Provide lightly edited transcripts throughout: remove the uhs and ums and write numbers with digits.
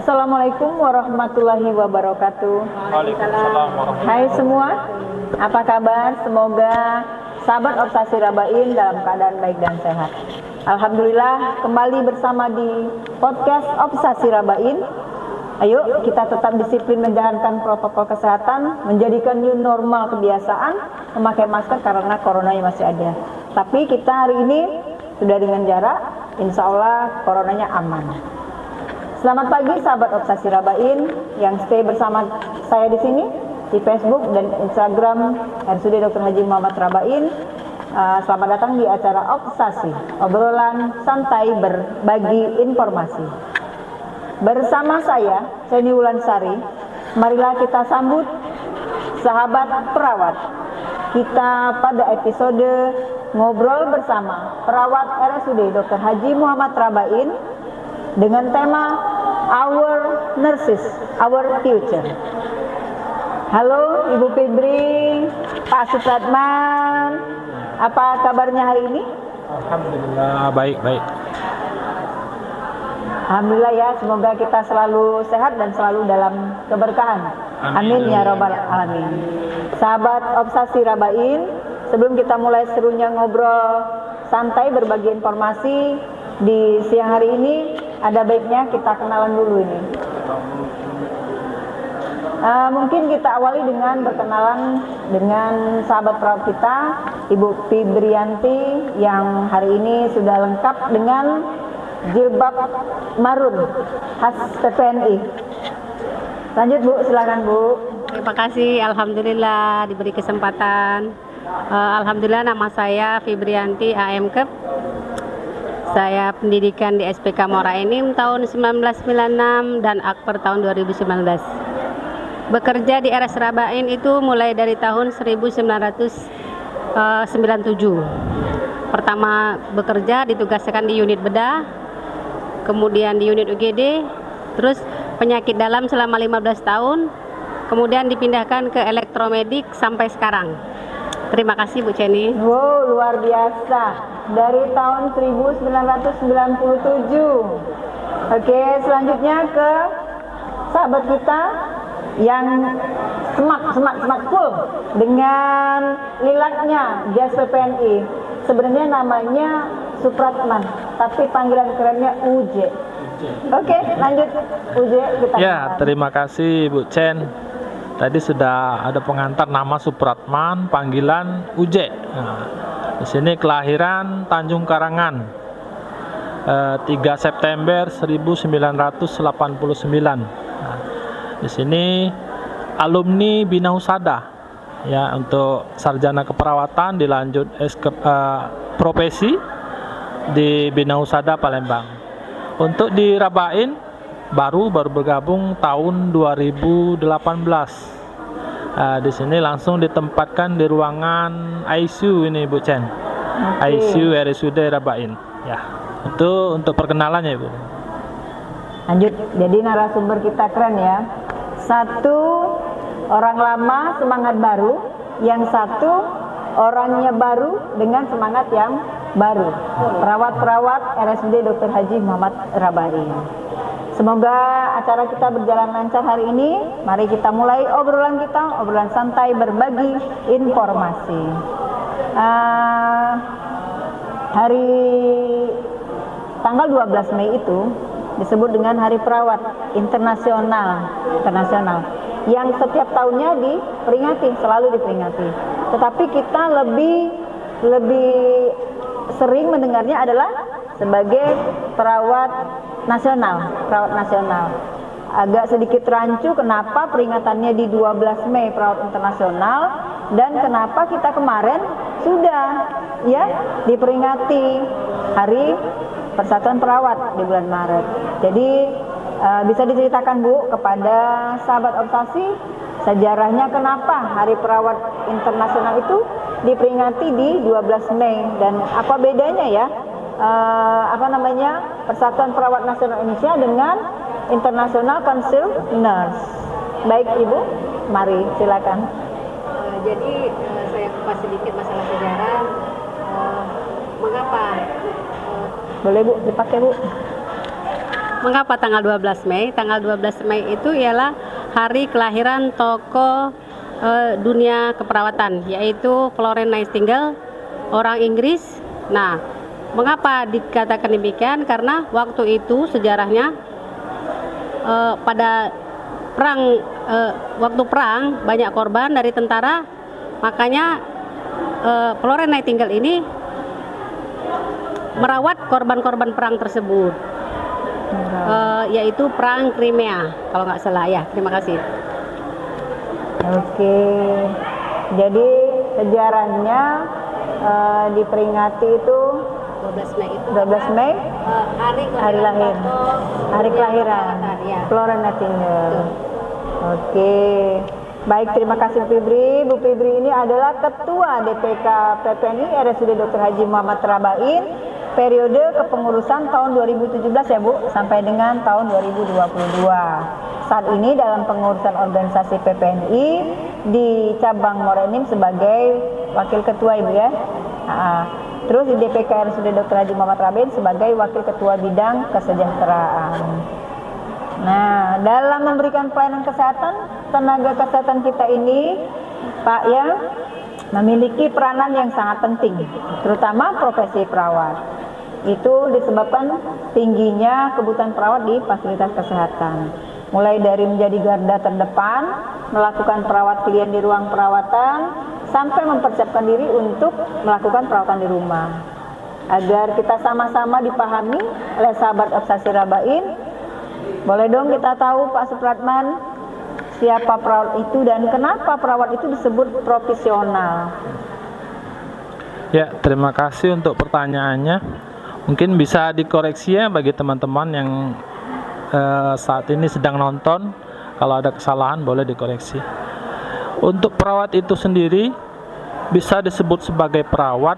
Assalamualaikum warahmatullahi wabarakatuh. Waalaikumsalam warahmatullahi Hai semua, apa kabar? Semoga sahabat Obsasi Rabain dalam keadaan baik dan sehat. Alhamdulillah kembali bersama di podcast Obsasi Rabain. Ayo kita tetap disiplin menjalankan protokol kesehatan, menjadikan new normal kebiasaan memakai masker karena coronanya masih ada. Tapi kita hari ini sudah dengan jarak, insya Allah coronanya aman. Selamat pagi sahabat Obsasi Rabain yang stay bersama saya di sini di Facebook dan Instagram RSUD Dr. Haji Muhammad Rabain. Selamat datang di acara Obsasi, obrolan santai berbagi informasi. Bersama saya, Ceni Wulansari, marilah kita sambut sahabat perawat. Kita pada episode ngobrol bersama perawat RSUD Dr. Haji Muhammad Rabain dengan tema Our Nurses, Our Future. Halo Ibu Fibri, Pak Supratman, apa kabarnya hari ini? Alhamdulillah baik. Alhamdulillah ya, semoga kita selalu sehat dan selalu dalam keberkahan. Amin ya robbal alamin. Sahabat Obsasi Rabain, sebelum kita mulai serunya ngobrol santai berbagi informasi di siang hari ini, ada baiknya kita kenalan dulu ini. Mungkin kita awali dengan berkenalan dengan sahabat perawat kita, Ibu Fibrianti, yang hari ini sudah lengkap dengan jilbab marun khas TPNI. Lanjut Bu, silakan Bu. Terima kasih, alhamdulillah diberi kesempatan. Alhamdulillah nama saya Fibrianti AMKEP. Saya pendidikan di SPK Muara Enim tahun 1996 dan Akper tahun 2019. Bekerja di RS Rabain itu mulai dari tahun 1997. Pertama bekerja ditugaskan di unit bedah, kemudian di unit UGD, terus penyakit dalam selama 15 tahun, kemudian dipindahkan ke elektromedik sampai sekarang. Terima kasih Bu Ceni. Wow, luar biasa. Dari tahun 1997. Oke, selanjutnya ke sahabat kita yang semak full dengan lilaknya jas PPNI. Sebenarnya namanya Supratman, tapi panggilan kerennya UJ. Oke, lanjut UJ kita. Ya, terima kasih Bu Cen. Tadi sudah ada pengantar nama Supratman, panggilan UJ. Nah, di sini kelahiran Tanjung Karangan, 3 September 1989. Nah, di sini alumni Bina Husada. Ya, untuk sarjana keperawatan dilanjut profesi di Bina Husada Palembang. Untuk di Rabain baru bergabung tahun 2018. Di sini langsung ditempatkan di ruangan ICU ini Bu Chen. Okay. ICU RSUD Rabain. Ya, itu untuk perkenalannya Ibu. Lanjut, jadi narasumber kita keren ya. Satu orang lama semangat baru, yang satu orangnya baru dengan semangat yang baru. Perawat-perawat RSUD Dr. Haji Muhammad Rabain. Semoga acara kita berjalan lancar hari ini. Mari kita mulai obrolan kita, obrolan santai berbagi informasi. Hari tanggal 12 Mei itu disebut dengan Hari Perawat Internasional yang setiap tahunnya selalu diperingati. Tetapi kita lebih sering mendengarnya adalah sebagai perawat nasional. Agak sedikit rancu kenapa peringatannya di 12 Mei Perawat Internasional dan kenapa kita kemarin sudah ya diperingati Hari Persatuan Perawat di bulan Maret. Jadi bisa diceritakan Bu kepada sahabat Obsasi sejarahnya kenapa Hari Perawat Internasional itu diperingati di 12 Mei dan apa bedanya ya? Persatuan Perawat Nasional Indonesia dengan International Council Nurse. Baik Ibu, mari silakan. Jadi saya kupas sedikit masalah sejarah. Mengapa? Boleh Bu, dipakai Bu. mengapa tanggal 12 Mei? Tanggal 12 Mei itu ialah hari kelahiran tokoh dunia keperawatan, yaitu Florence Nightingale, orang Inggris. Nah, mengapa dikatakan demikian? Karena waktu itu sejarahnya pada waktu perang banyak korban dari tentara, makanya Florence Nightingale ini merawat korban-korban perang tersebut, yaitu perang Crimea kalau nggak salah ya. Terima kasih. Oke, jadi sejarahnya diperingati itu 12 Mei itu 12 Mei hari lahir, hari kelahiran ya. Florence Nightingale. Oke, baik, terima kasih Bu Fibri ini adalah Ketua DPK PPNI RSUD Dr. Haji Muhammad Rabain periode kepengurusan tahun 2017 ya Bu, sampai dengan tahun 2022. Saat ini dalam pengurusan organisasi PPNI di cabang Muara Enim sebagai Wakil Ketua Ibu ya. Terus di DPK RSUD Dr. Haji Muhammad Rabain sebagai Wakil Ketua Bidang Kesejahteraan. Nah, dalam memberikan pelayanan kesehatan, tenaga kesehatan kita ini Pak ya memiliki peranan yang sangat penting, terutama profesi perawat. Itu disebabkan tingginya kebutuhan perawat di fasilitas kesehatan. Mulai dari menjadi garda terdepan, melakukan perawat klien di ruang perawatan, sampai mempersiapkan diri untuk melakukan perawatan di rumah. Agar kita sama-sama dipahami oleh sahabat Obsasi Rabain, boleh dong kita tahu Pak Supratman, siapa perawat itu dan kenapa perawat itu disebut profesional? Ya, terima kasih untuk pertanyaannya. Mungkin bisa dikoreksi ya bagi teman-teman yang saat ini sedang nonton. Kalau ada kesalahan boleh dikoreksi. Untuk perawat itu sendiri bisa disebut sebagai perawat,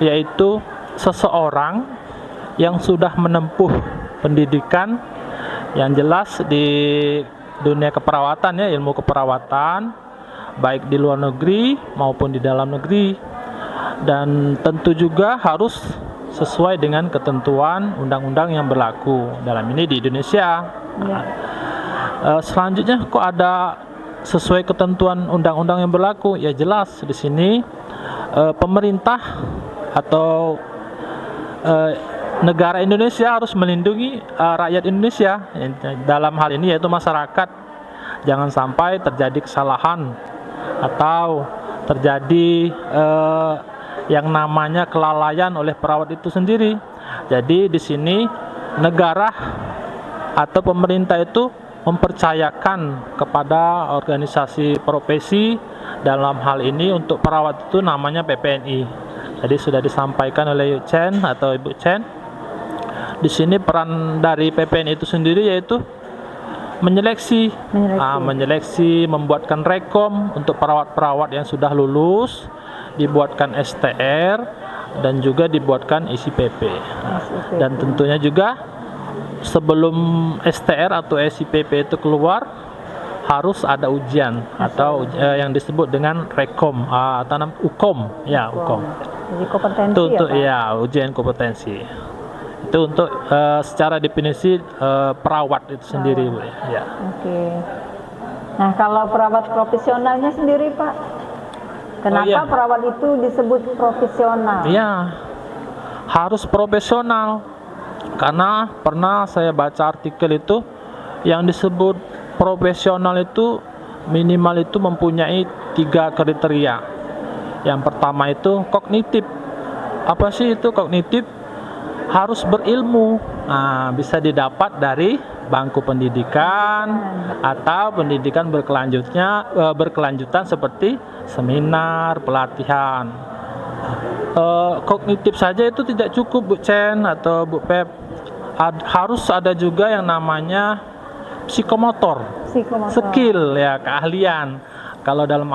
yaitu seseorang yang sudah menempuh pendidikan yang jelas di dunia keperawatan ya, ilmu keperawatan baik di luar negeri maupun di dalam negeri, dan tentu juga harus sesuai dengan ketentuan undang-undang yang berlaku dalam ini di Indonesia. Selanjutnya kok ada sesuai ketentuan undang-undang yang berlaku? Ya jelas di sini pemerintah atau negara Indonesia harus melindungi rakyat Indonesia, dalam hal ini yaitu masyarakat. Jangan sampai terjadi kesalahan atau terjadi yang namanya kelalaian oleh perawat itu sendiri. Jadi di sini negara atau pemerintah itu mempercayakan kepada organisasi profesi, dalam hal ini untuk perawat itu namanya PPNI. Jadi sudah disampaikan oleh Yuk Chen atau Ibu Chen. Di sini peran dari PPNI itu sendiri yaitu menyeleksi, membuatkan rekom untuk perawat-perawat yang sudah lulus, dibuatkan STR dan juga dibuatkan ICPP. Dan tentunya juga sebelum STR atau SIPP itu keluar harus ada ujian atau yang disebut dengan rekom atau UKOM ya, UKOM. Uji kompetensi itu untuk ya, ujian kompetensi. Itu untuk secara definisi perawat itu sendiri Bu ya. Oke. Nah, kalau perawat profesionalnya sendiri Pak, kenapa perawat itu disebut profesional? Iya, harus profesional. Karena pernah saya baca artikel itu yang disebut profesional itu minimal itu mempunyai 3 kriteria. Yang pertama itu kognitif. Apa sih itu kognitif? Harus berilmu. Nah, bisa didapat dari bangku pendidikan atau pendidikan berkelanjutan seperti seminar, pelatihan. Kognitif saja itu tidak cukup Bu Chen atau Bu Pep. Harus ada juga yang namanya psikomotor. Skill ya, keahlian. Kalau dalam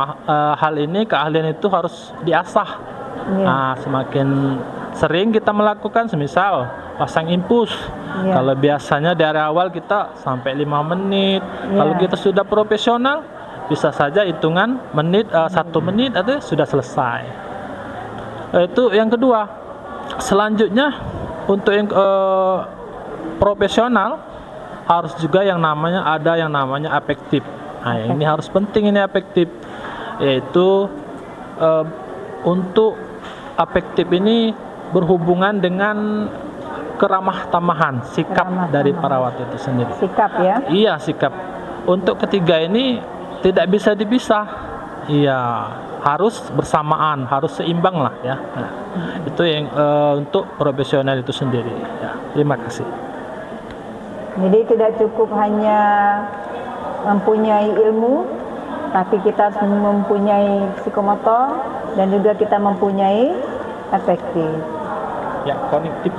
hal ini keahlian itu harus diasah. Nah, semakin sering kita melakukan, semisal pasang infus. Kalau biasanya dari awal kita sampai 5 menit. Kalau kita sudah profesional, bisa saja hitungan menit, 1 menit atau sudah selesai. Itu yang kedua. Selanjutnya untuk yang profesional harus juga yang namanya afektif. Nah, ini harus penting ini afektif, yaitu untuk afektif ini berhubungan dengan keramah tamahan, sikap dari perawat itu sendiri. Sikap ya. Iya, sikap. Untuk ketiga ini tidak bisa dipisah. Iya, harus bersamaan, harus seimbang lah ya. Nah, itu yang untuk profesional itu sendiri. Ya, terima kasih. Jadi tidak cukup hanya mempunyai ilmu, tapi kita harus mempunyai psikomotor dan juga kita mempunyai afektif. Ya, kognitif.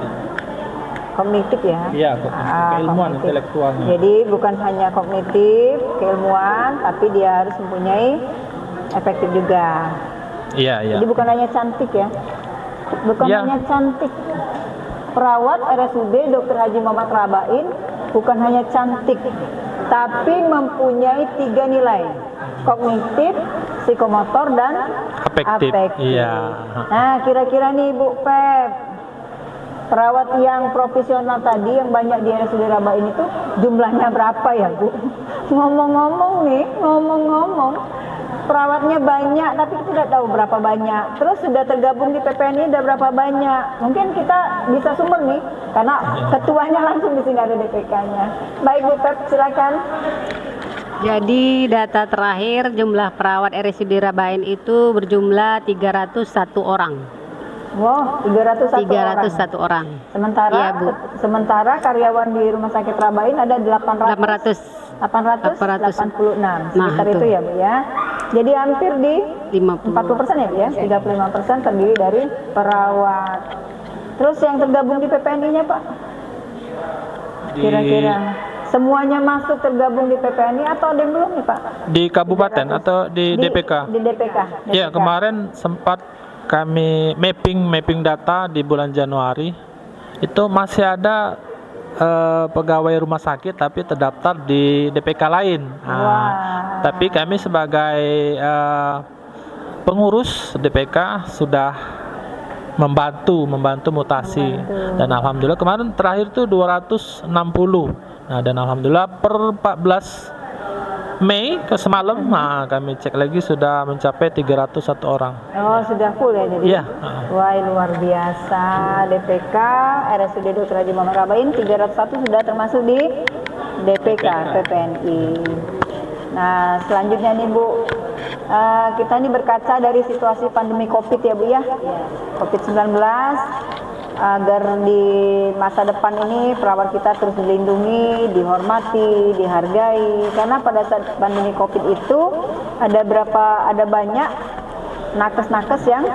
Kognitif ya. Iya, keilmuan kognitif. intelektualnya. Jadi bukan hanya kognitif, keilmuan, tapi dia harus mempunyai efektif juga. Iya, iya. Jadi bukan hanya cantik ya. Bukan Ya. hanya cantik. Perawat RSUD Dr. Haji Muhammad Rabain bukan hanya cantik, tapi mempunyai 3 nilai. Kognitif, psikomotor, dan Afektif. Iya. Nah, kira-kira nih Bu Pep, perawat yang profesional tadi yang banyak di RSUD Rabain itu jumlahnya berapa ya Bu? Ngomong-ngomong, perawatnya banyak tapi kita tidak tahu berapa banyak. Terus sudah tergabung di PPNI udah berapa banyak? Mungkin kita bisa sumber nih, karena ketuanya langsung di sini ada DPK-nya. Baik Bu Pep, silakan. Jadi data terakhir jumlah perawat RSUD Rabain itu berjumlah 301 orang. Wow, 301 orang. Sementara Iya, Bu. sementara karyawan di Rumah Sakit Rabain ada 886. 886. Nah, Sekitar itu itu ya, Bu ya. Jadi hampir di 50. 40% ya, Bu ya. 35% terdiri dari perawat. Terus yang tergabung di PPNI-nya, Pak? Kira-kira semuanya masuk tergabung di PPNI atau ada yang belum nih, Pak? Di kabupaten atau di DPK? Di DPK. Ya, kemarin sempat kami mapping data di bulan Januari. Itu masih ada pegawai rumah sakit tapi terdaftar di DPK lain. Nah, tapi kami sebagai pengurus DPK sudah membantu mutasi. Dan alhamdulillah kemarin terakhir itu 260. Nah, dan alhamdulillah per 14 Mei ke semalam, kami cek lagi sudah mencapai 301 orang. Oh, sudah full ya jadi? Iya. Wah, luar biasa. DPK, RSUD Dr. Haji Muhammad Rabain 301 sudah termasuk di DPK PPNI. Nah, selanjutnya nih Bu, kita ini berkaca dari situasi pandemi COVID ya Bu ya, COVID-19, agar di masa depan ini perawat kita terus dilindungi, dihormati, dihargai. Karena pada saat pandemi COVID itu ada banyak nakes-nakes yang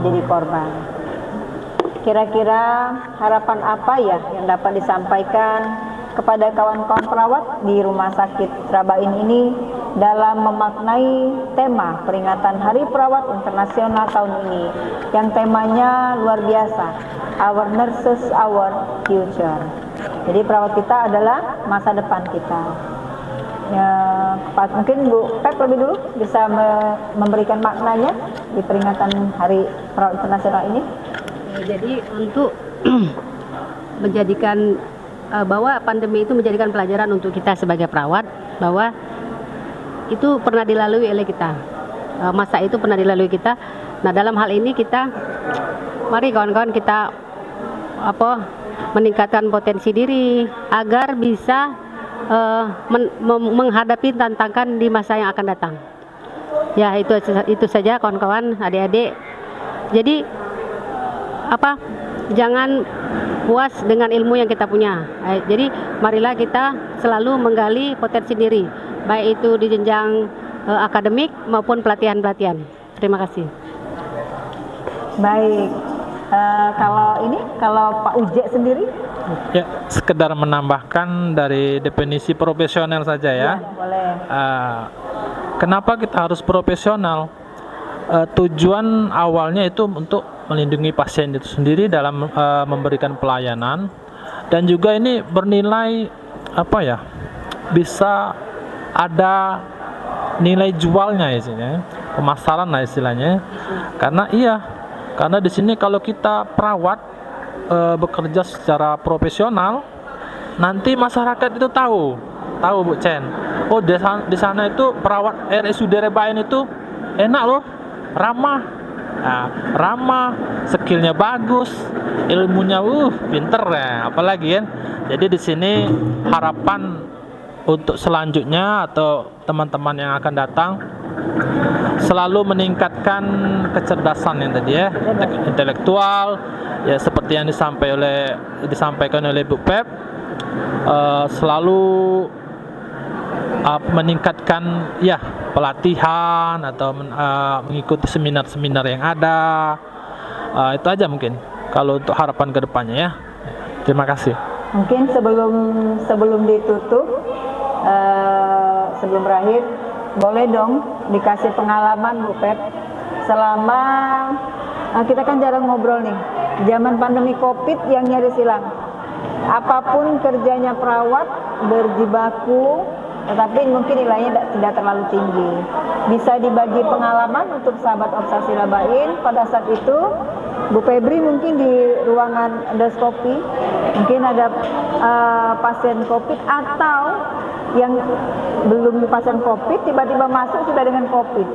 jadi korban. Kira-kira harapan apa ya yang dapat disampaikan kepada kawan-kawan perawat di Rumah Sakit Rabain ini dalam memaknai tema peringatan Hari Perawat Internasional tahun ini yang temanya luar biasa, Our Nurses, Our Future. Jadi perawat kita adalah masa depan kita. Ya, mungkin Bu Pep lebih dulu bisa memberikan maknanya di peringatan Hari Perawat Internasional ini. Jadi untuk menjadikan bahwa pandemi itu menjadikan pelajaran untuk kita sebagai perawat, bahwa itu pernah dilalui oleh kita, masa itu pernah dilalui kita. Nah, dalam hal ini mari kawan-kawan kita meningkatkan potensi diri agar bisa menghadapi tantangan di masa yang akan datang. Ya, itu saja kawan-kawan, adik-adik. Jadi jangan puas dengan ilmu yang kita punya. Jadi marilah kita selalu menggali potensi diri, baik itu di jenjang akademik maupun pelatihan-pelatihan. Terima kasih. Baik, kalau Pak Uje sendiri? Ya, sekedar menambahkan dari definisi profesional saja ya. Boleh. Kenapa kita harus profesional? Tujuan awalnya itu untuk melindungi pasien itu sendiri dalam memberikan pelayanan, dan juga ini bernilai bisa ada nilai jualnya istilahnya, pemasaran lah istilahnya. Karena di sini kalau kita perawat bekerja secara profesional, nanti masyarakat itu tahu Bu Chen. Oh, di sana itu perawat RSUD Rebain itu enak loh, ramah. Nah, ramah, skillnya bagus, ilmunya pinter ya, apalagi kan. Jadi di sini harapan untuk selanjutnya atau teman-teman yang akan datang selalu meningkatkan kecerdasan yang tadi ya, intelektual ya, seperti yang disampaikan oleh Bu Pep, selalu meningkatkan ya pelatihan atau mengikuti seminar-seminar yang ada. Itu aja mungkin kalau untuk harapan kedepannya ya. Terima kasih. Mungkin sebelum ditutup, sebelum berakhir, boleh dong dikasih pengalaman Bu Pep selama kita kan jarang ngobrol nih, zaman pandemi COVID yang nyaris hilang. Apapun kerjanya perawat berjibaku, tetapi mungkin nilainya tidak terlalu tinggi. Bisa dibagi pengalaman untuk sahabat Obsasi Rabain pada saat itu. Bu Febri mungkin di ruangan endoskopi, mungkin ada pasien COVID, atau yang belum pasien COVID tiba-tiba masuk sudah dengan COVID.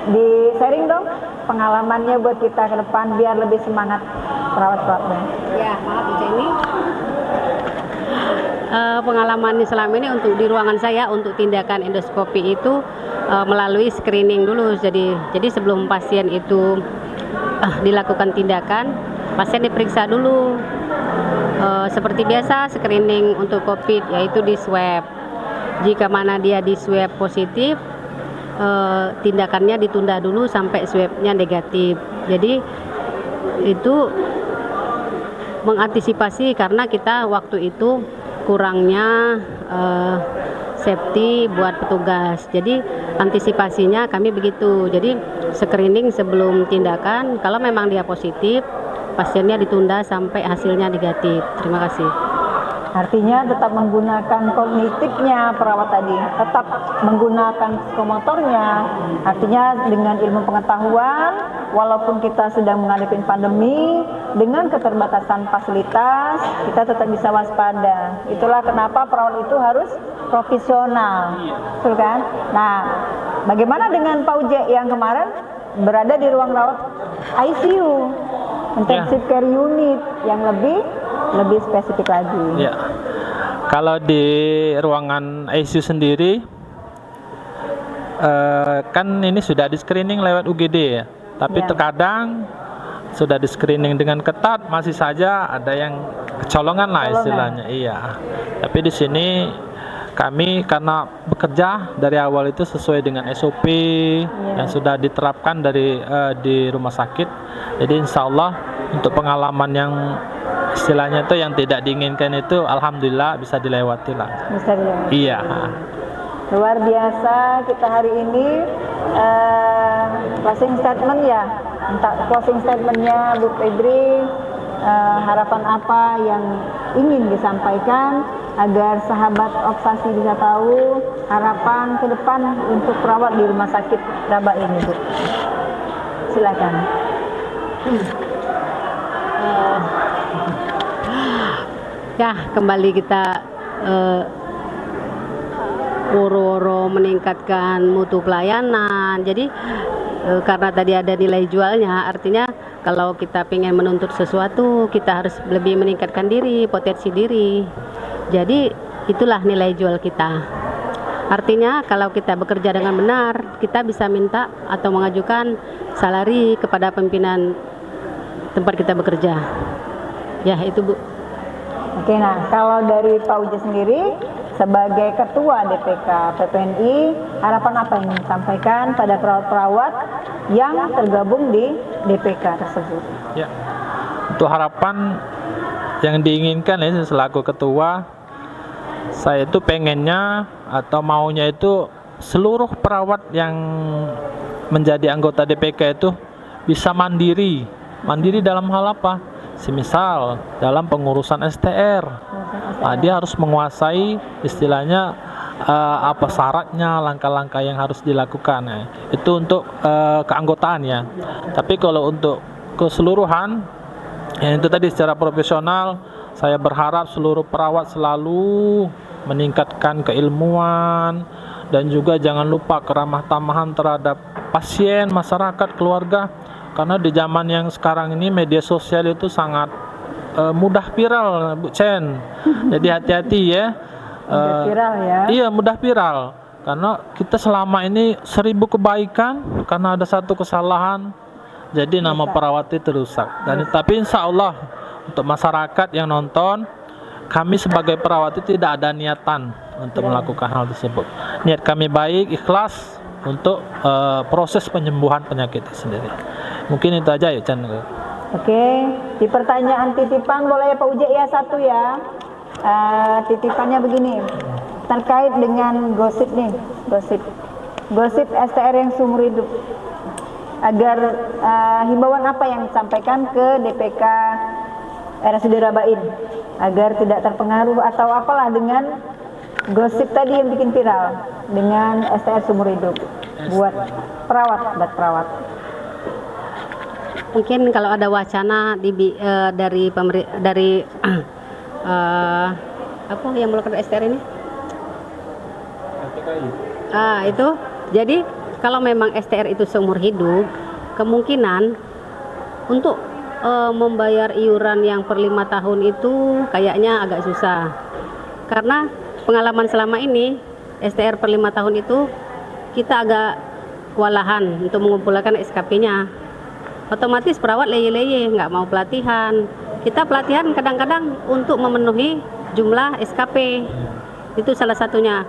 Di sharing dong pengalamannya buat kita ke depan biar lebih semangat perawat-perawatnya. Ya, maaf Bu Jenny. Pengalaman selama ini untuk di ruangan saya untuk tindakan endoskopi itu melalui screening dulu. Jadi sebelum pasien itu dilakukan tindakan, pasien diperiksa dulu. Seperti biasa screening untuk COVID, yaitu di swab. Jika mana dia di swab positif, tindakannya ditunda dulu sampai swabnya negatif. Jadi itu mengantisipasi karena kita waktu itu kurangnya safety buat petugas. Jadi antisipasinya kami begitu. Jadi screening sebelum tindakan, kalau memang dia positif, pasiennya ditunda sampai hasilnya negatif. Terima kasih. Artinya tetap menggunakan kognitifnya perawat tadi, tetap menggunakan psikomotornya. Artinya dengan ilmu pengetahuan, walaupun kita sedang menghadapi pandemi, dengan keterbatasan fasilitas, kita tetap bisa waspada. Itulah kenapa perawat itu harus profesional, betul kan? Nah, bagaimana dengan Pak Uje yang kemarin berada di ruang rawat ICU, intensive care unit, yang lebih spesifik lagi. Ya, kalau di ruangan ICU sendiri, kan ini sudah di screening lewat UGD ya. Tapi terkadang sudah di screening dengan ketat, masih saja ada yang kecolongan lah istilahnya. Iya. Tapi di sini kami karena bekerja dari awal itu sesuai dengan SOP yang sudah diterapkan di rumah sakit. Jadi insya Allah untuk pengalaman yang istilahnya itu yang tidak diinginkan itu alhamdulillah bisa dilewati lah. Bisa dilewati. Iya. Luar biasa kita hari ini closing statement ya. Closing statementnya Bu Febri, harapan apa yang ingin disampaikan agar sahabat Obsasi bisa tahu harapan ke depan untuk perawat di rumah sakit Rabain ini, Bu. Silakan. Ya, kembali kita woro-woro meningkatkan mutu pelayanan. Jadi karena tadi ada nilai jualnya, artinya kalau kita ingin menuntut sesuatu, kita harus lebih meningkatkan diri, potensi diri. Jadi itulah nilai jual kita. Artinya kalau kita bekerja dengan benar, kita bisa minta atau mengajukan salari kepada pimpinan tempat kita bekerja. Ya, itu Bu. Oke, nah kalau dari Pak Uje sendiri sebagai Ketua DPK PPNI, harapan apa yang ingin disampaikan pada perawat-perawat yang tergabung di DPK tersebut? Ya, untuk harapan yang diinginkan ya selaku ketua, saya itu pengennya atau maunya itu seluruh perawat yang menjadi anggota DPK itu bisa mandiri dalam hal apa? Semisal dalam pengurusan STR, dia harus menguasai istilahnya apa syaratnya, langkah-langkah yang harus dilakukan. Itu untuk keanggotaan ya. Tapi kalau untuk keseluruhan, yang itu tadi secara profesional, saya berharap seluruh perawat selalu meningkatkan keilmuan dan juga jangan lupa keramah tamahan terhadap pasien, masyarakat, keluarga. Karena di zaman yang sekarang ini media sosial itu sangat mudah viral, Bu Chen. Jadi hati-hati ya. Mudah viral ya. Iya, mudah viral. Karena kita selama ini 1000 kebaikan, karena ada satu kesalahan, jadi nama perawat itu rusak. Dan tapi insya Allah untuk masyarakat yang nonton, kami sebagai perawat itu tidak ada niatan untuk melakukan hal tersebut. Niat kami baik, ikhlas untuk proses penyembuhan penyakit itu sendiri. Mungkin itu aja ya, Chan. Oke, di pertanyaan titipan boleh Pak Uje ya satu ya. Titipannya begini, terkait dengan gosip nih, gosip STR yang seumur hidup. Agar himbauan apa yang disampaikan ke DPK RSUD Rabain agar tidak terpengaruh atau apalah dengan gosip tadi yang bikin viral dengan STR seumur hidup buat perawat. Mungkin kalau ada wacana dari apa yang melakukan STR ini? Itu. Jadi kalau memang STR itu seumur hidup, kemungkinan untuk membayar iuran yang per 5 tahun itu kayaknya agak susah. Karena pengalaman selama ini STR per 5 tahun itu kita agak kewalahan untuk mengumpulkan SKP-nya. Otomatis perawat leye-leye, nggak mau pelatihan. Kita pelatihan kadang-kadang untuk memenuhi jumlah SKP. Itu salah satunya.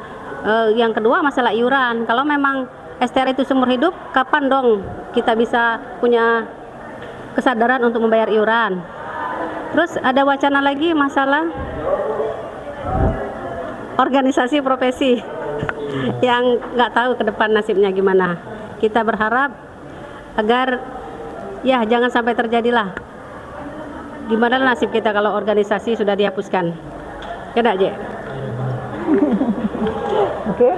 Yang kedua masalah iuran. Kalau memang STR itu seumur hidup, kapan dong kita bisa punya kesadaran untuk membayar iuran? Terus ada wacana lagi masalah organisasi profesi yang nggak tahu ke depan nasibnya gimana. Kita berharap agar ya jangan sampai terjadilah. Gimana nasib kita kalau organisasi sudah dihapuskan? Ya enggak, Je? Oke,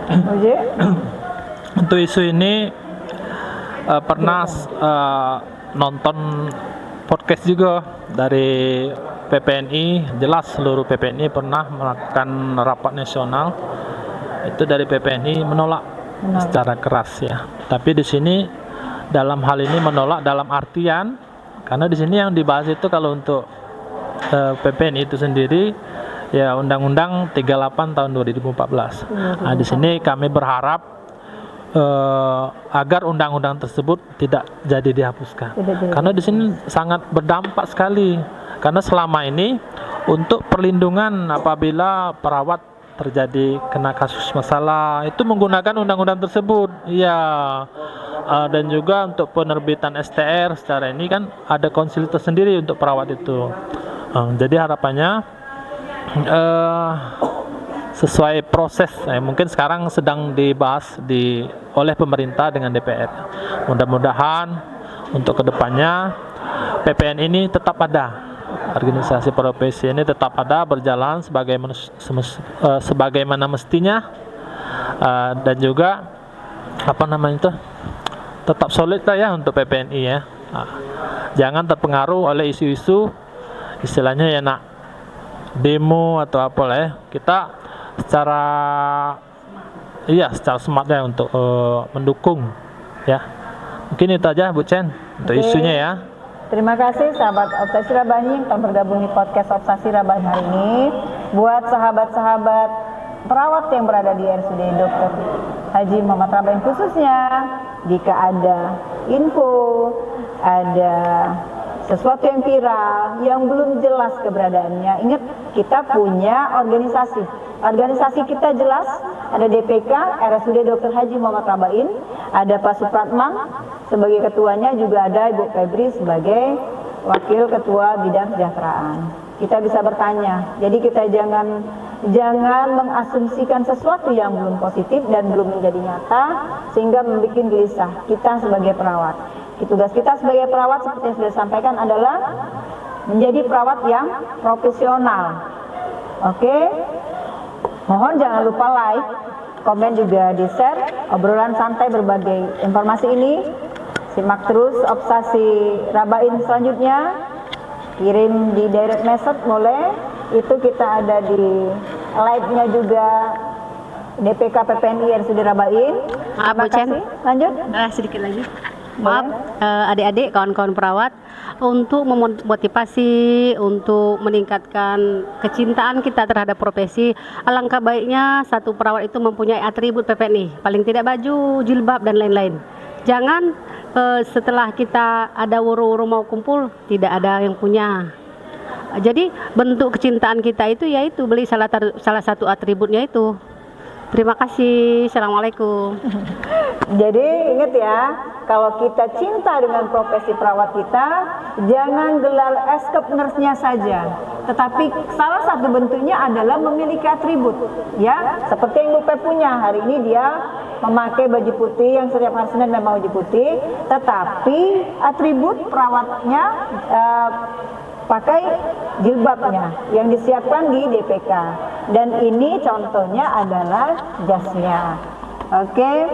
Oje. Untuk isu ini pernah nonton podcast juga dari PPNI. Jelas seluruh PPNI pernah melakukan rapat nasional. Itu dari PPNI menolak secara keras ya. Tapi di sini dalam hal ini menolak dalam artian karena di sini yang dibahas itu kalau untuk PPNI itu sendiri ya Undang-Undang 38 tahun 2014. Nah, di sini kami berharap agar undang-undang tersebut tidak jadi dihapuskan. Karena di sini sangat berdampak sekali. Karena selama ini untuk perlindungan apabila perawat terjadi kena kasus masalah itu menggunakan undang-undang tersebut. Iya. Dan juga untuk penerbitan STR secara ini kan ada konsil tersendiri untuk perawat itu. Jadi harapannya sesuai proses, mungkin sekarang sedang dibahas oleh pemerintah dengan DPR. Mudah-mudahan untuk kedepannya PPN ini tetap ada, organisasi profesi ini tetap ada berjalan sebagaimana mestinya, dan juga tetap solid lah ya untuk PPNI ya. Jangan terpengaruh oleh isu-isu istilahnya ya demo atau apalah ya. Kita secara smart ya untuk mendukung ya. Mungkin itu aja Bu Chen untuk isunya ya. Terima kasih sahabat Obsasi Rabain yang telah bergabung di podcast Obsasi Rabain hari ini. Buat sahabat-sahabat perawat yang berada di RSUD Dr. Haji Muhammad Rabain khususnya, jika ada info, ada sesuatu yang viral yang belum jelas keberadaannya, ingat kita punya organisasi kita jelas, ada DPK RSUD Dr. Haji Muhammad Rabain, ada Pak Supratman sebagai ketuanya, juga ada Ibu Febri sebagai wakil ketua bidang kesejahteraan. Kita bisa bertanya, jadi kita jangan mengasumsikan sesuatu yang belum positif dan belum menjadi nyata sehingga membuat gelisah kita sebagai perawat. Tugas kita sebagai perawat seperti yang sudah disampaikan adalah menjadi perawat yang profesional. Oke, mohon jangan lupa like, komen juga di share obrolan santai berbagai informasi ini Simak terus Obsasi Rabain selanjutnya. Kirim di direct message boleh. Itu kita ada di live-nya juga DPK PPNI RSUD Rabain. Maaf, Terima Bu Chen. kasih. Lanjut. Sedikit lagi. Maaf, adik-adik, kawan-kawan perawat, untuk memotivasi, untuk meningkatkan kecintaan kita terhadap profesi, alangkah baiknya satu perawat itu mempunyai atribut PPNI, paling tidak baju, jilbab, dan lain-lain. Jangan setelah kita ada wuru-wuru mau kumpul, tidak ada yang punya. Jadi bentuk kecintaan kita itu yaitu beli salah satu atributnya itu. Terima kasih. Assalamualaikum. Jadi ingat ya, kalau kita cinta dengan profesi perawat kita, jangan gelar eskep nurse-nya saja, tetapi salah satu bentuknya adalah memiliki atribut, ya, seperti yang Bu Pep punya. Hari ini dia memakai baju putih yang setiap hari Senin memang baju putih, tetapi atribut perawatnya pakai jilbabnya yang disiapkan di DPK, dan ini contohnya adalah jasnya. Oke.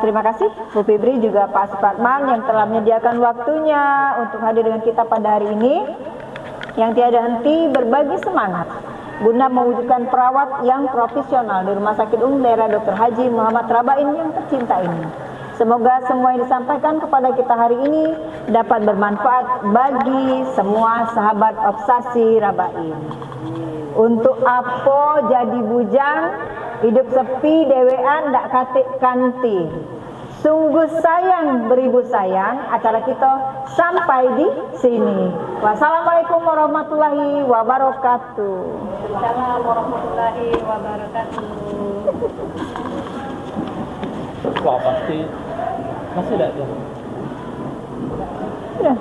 Terima kasih Bu Fibri juga Pak Supratman yang telah menyediakan waktunya untuk hadir dengan kita pada hari ini, yang tiada henti berbagi semangat guna mewujudkan perawat yang profesional di Rumah Sakit Umum Daerah Dr. Haji Muhammad Rabain yang tercinta ini. Semoga semua yang disampaikan kepada kita hari ini dapat bermanfaat bagi semua sahabat Obsasi Rabain. Untuk apa jadi bujang, hidup sepi dewean dak katik kanti. Sungguh sayang beribu sayang. Acara kita sampai di sini. Wassalamualaikum warahmatullahi wabarakatuh. Waalaikumsalam warahmatullahi wabarakatuh. Wah, pasti masih ada. Ya.